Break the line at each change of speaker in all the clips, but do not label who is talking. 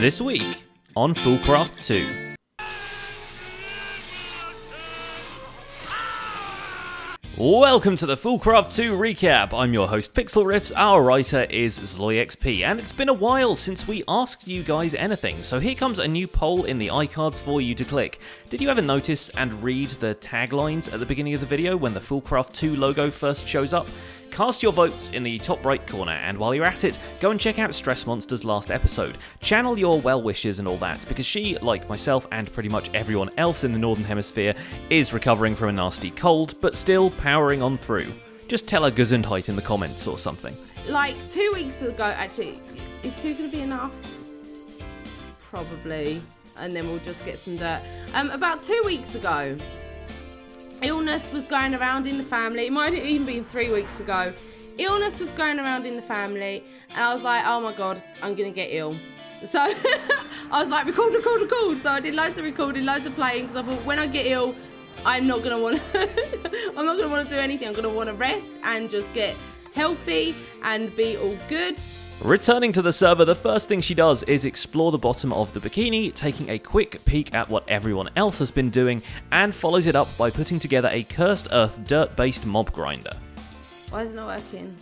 This week on FoolCraft 2. Welcome to the FoolCraft 2 recap. I'm your host Pixel Riffs, our writer is ZloyXP, and it's been a while since we asked you guys anything, so here comes a new poll in the iCards for you to click. Did you ever notice and read the taglines at the beginning of the video when the FoolCraft 2 logo first shows up? Cast your votes in the top right corner, and while you're at it, go and check out Stress Monster's last episode. Channel your well wishes and all that, because she, like myself and pretty much everyone else in the Northern Hemisphere, is recovering from a nasty cold, but still powering on through. Just tell her Gesundheit in the comments or something.
Like 2 weeks ago, actually, is 2 going to be enough? Probably. And then we'll just get some dirt. About 2 weeks ago, illness was going around in the family. It might have even been 3 weeks ago. Illness was going around in the family, and I was like, oh my god, I'm gonna get ill. So I was like, record. So I did loads of recording, loads of playing, because I thought when I get ill, I'm not gonna want to do anything. I'm gonna want to rest and just get healthy and be all good.
Returning to the server, the first thing she does is explore the bottom of the bikini, taking a quick peek at what everyone else has been doing, and follows it up by putting together a Cursed Earth dirt-based mob grinder.
Why is it not working?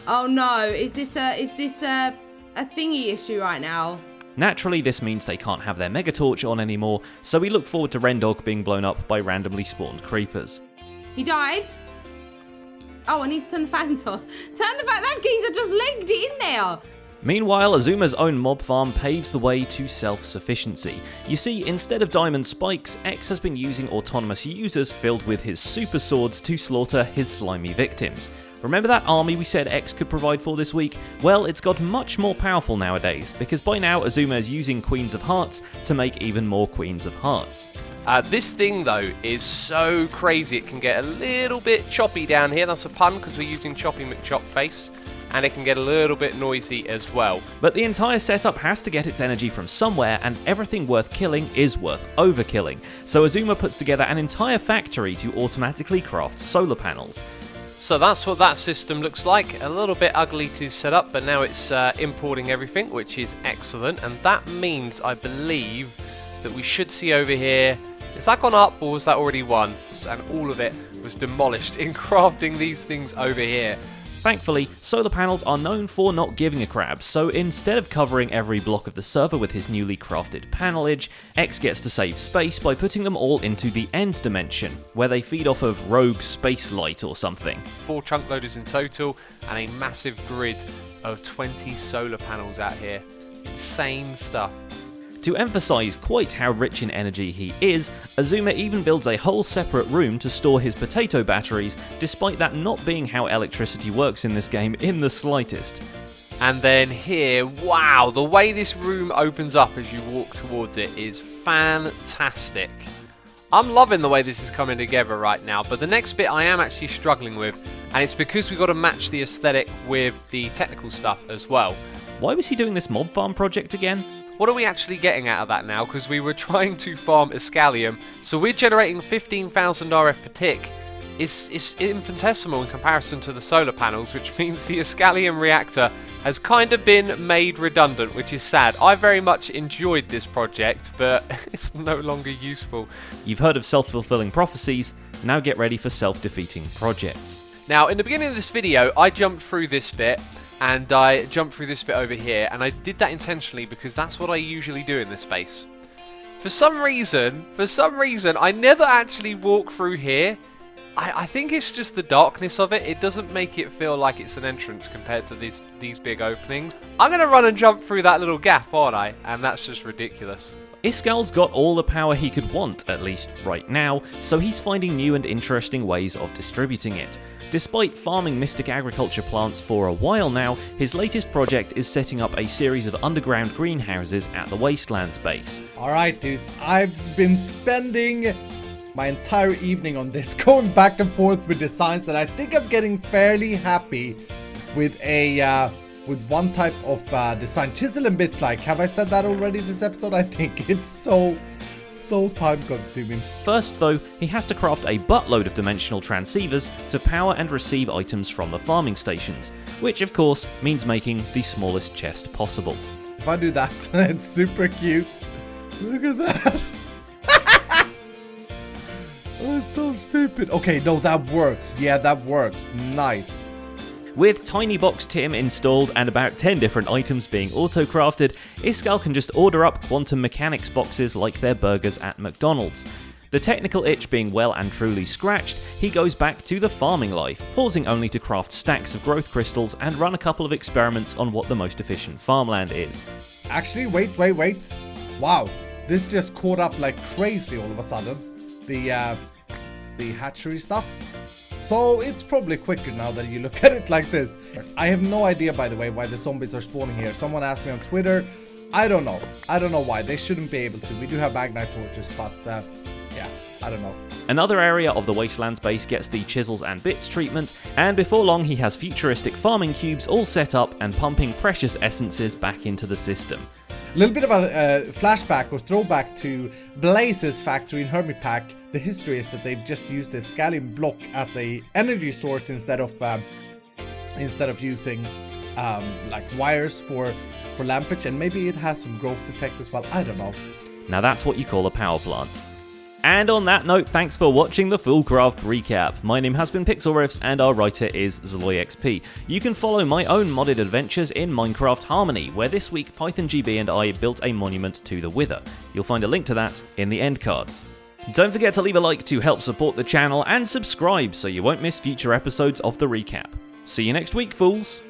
Oh no, is this a thingy issue right now?
Naturally, this means they can't have their mega torch on anymore, so we look forward to Rendog being blown up by randomly spawned creepers.
He died? Oh, I need to turn the fans on. Turn the fan. That geezer just legged it in there.
Meanwhile, Azuma's own mob farm paves the way to self-sufficiency. You see, instead of diamond spikes, X has been using autonomous users filled with his super swords to slaughter his slimy victims. Remember that army we said X could provide for this week? Well, it's got much more powerful nowadays, because by now Azuma is using Queens of Hearts to make even more Queens of Hearts.
This thing, though, is so crazy it can get a little bit choppy down here. That's a pun, because we're using Choppy McChopface, and it can get a little bit noisy as well.
But the entire setup has to get its energy from somewhere, and everything worth killing is worth overkilling. So Azuma puts together an entire factory to automatically craft solar panels.
So that's what that system looks like. A little bit ugly to set up, but now it's importing everything, which is excellent. And that means, I believe, that we should see over here... Is that gone up, or was that already won? And all of it was demolished in crafting these things over here.
Thankfully, solar panels are known for not giving a crap, so instead of covering every block of the server with his newly crafted panelage, X gets to save space by putting them all into the end dimension, where they feed off of rogue space light or something. 4
chunk loaders in total, and a massive grid of 20 solar panels out here. Insane stuff.
To emphasise quite how rich in energy he is, Azuma even builds a whole separate room to store his potato batteries, despite that not being how electricity works in this game in the slightest.
And then here, wow, the way this room opens up as you walk towards it is fantastic. I'm loving the way this is coming together right now, but the next bit I am actually struggling with, and it's because we've got to match the aesthetic with the technical stuff as well.
Why was he doing this mob farm project again?
What are we actually getting out of that now? Because we were trying to farm Iskallium, so we're generating 15,000 RF per tick. It's infinitesimal in comparison to the solar panels, which means the Iskallium reactor has kind of been made redundant, which is sad. I very much enjoyed this project, but it's no longer useful.
You've heard of self-fulfilling prophecies, now get ready for self-defeating projects.
Now, in the beginning of this video, I jumped through this bit, and I jumped through this bit over here, and I did that intentionally because that's what I usually do in this space. For some reason, I never actually walk through here. I think it's just the darkness of it. It doesn't make it feel like it's an entrance compared to these big openings. I'm going to run and jump through that little gap, aren't I? And that's just ridiculous.
Iskal's got all the power he could want, at least right now, so he's finding new and interesting ways of distributing it. Despite farming mystic agriculture plants for a while now, his latest project is setting up a series of underground greenhouses at the Wastelands base.
Alright dudes, I've been spending my entire evening on this, going back and forth with designs, and I think I'm getting fairly happy with one type of design. Chisel and bits like, have I said that already this episode? I think it's so time consuming.
First though, he has to craft a buttload of dimensional transceivers to power and receive items from the farming stations, which of course means making the smallest chest possible.
if I do that, it's super cute. Look at that. Oh, it's so stupid. Okay, no, that works. Yeah, that works. Nice.
With Tiny Box Tim installed and about 10 different items being auto-crafted, Iskall can just order up quantum mechanics boxes like their burgers at McDonald's. The technical itch being well and truly scratched, he goes back to the farming life, pausing only to craft stacks of growth crystals and run a couple of experiments on what the most efficient farmland is.
Actually, wait. Wow, this just caught up like crazy all of a sudden. The hatchery stuff. So it's probably quicker now that you look at it like this. I have no idea, by the way, why the zombies are spawning here. Someone asked me on Twitter. I don't know. I don't know why. They shouldn't be able to. We do have Magnite torches, but yeah, I don't know.
Another area of the Wastelands base gets the chisels and bits treatment, and before long he has futuristic farming cubes all set up and pumping precious essences back into the system.
A little bit of a flashback or throwback to Blaze's factory in Hermitpack. The history is that they've just used the Scallium block as a energy source instead of using like wires for lampage, and maybe it has some growth effect as well. I don't know.
Now that's what you call a power plant. And on that note, thanks for watching the FoolCraft Recap. My name has been PixelRiffs and our writer is ZloyXP. You can follow my own modded adventures in Minecraft Harmony, where this week PythonGB and I built a monument to the Wither. You'll find a link to that in the end cards. Don't forget to leave a like to help support the channel and subscribe so you won't miss future episodes of the recap. See you next week, fools!